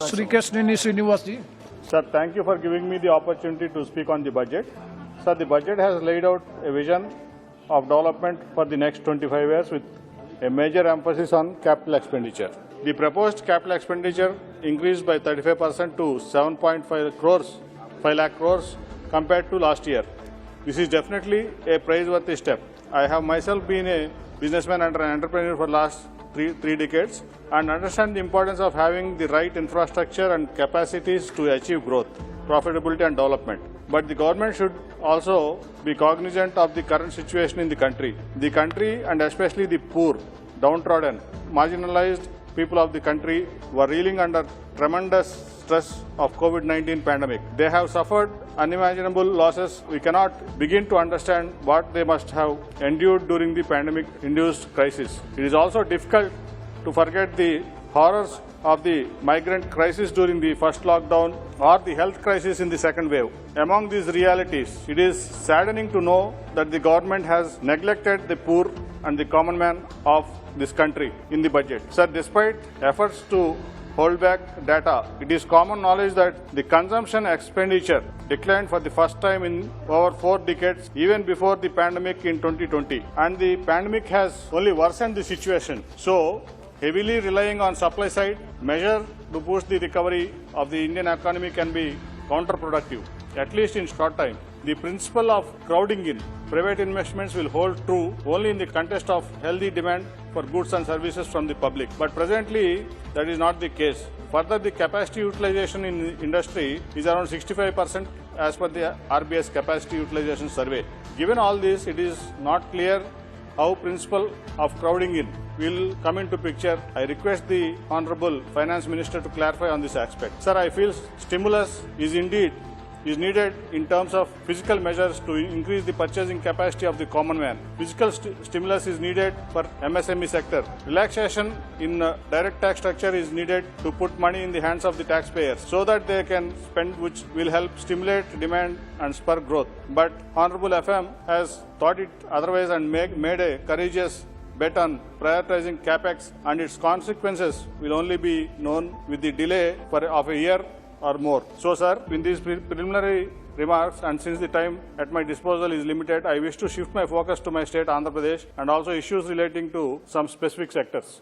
Kesineni Sir, thank you for giving me the opportunity to speak on the budget. Sir, the budget has laid out a vision of development for the next 25 years with a major emphasis on capital expenditure. The proposed capital expenditure increased by 35% to 7.5 crores, 5 lakh crores compared to last year. This is definitely a praiseworthy step. I have myself been a businessman and an entrepreneur for last three decades and understand the importance of having the right infrastructure and capacities to achieve growth, profitability and development. But the government should also be cognizant of the current situation in the country. The country and especially the poor, downtrodden, marginalized people of the country were reeling under tremendous stress of COVID-19 pandemic. They have suffered unimaginable losses. We cannot begin to understand what they must have endured during the pandemic-induced crisis. It is also difficult to forget the horrors of the migrant crisis during the first lockdown or the health crisis in the second wave. Among these realities, it is saddening to know that the government has neglected the poor and the common man of this country in the budget. Sir, despite efforts to hold back data, it is common knowledge that the consumption expenditure declined for the first time in over 4 decades, even before the pandemic in 2020. And the pandemic has only worsened the situation. So, heavily relying on supply side measure to boost the recovery of the Indian economy can be counterproductive, at least in short time. The principle of crowding in private investments will hold true only in the context of healthy demand for goods and services from the public. But presently, that is not the case. Further, the capacity utilization in the industry is around 65% as per the RBS capacity utilization survey. Given all this, it is not clear how principle of crowding in will come into picture. I request the Honorable Finance Minister to clarify on this aspect. Sir, I feel stimulus is needed in terms of physical measures to increase the purchasing capacity of the common man. Physical stimulus is needed for MSME sector. Relaxation in direct tax structure is needed to put money in the hands of the taxpayers so that they can spend, which will help stimulate demand and spur growth. But Honorable FM has thought it otherwise and made a courageous bet on prioritizing capex, and its consequences will only be known with the delay of a year or more. So, sir, in these preliminary remarks, and since the time at my disposal is limited, I wish to shift my focus to my state, Andhra Pradesh, and also issues relating to some specific sectors.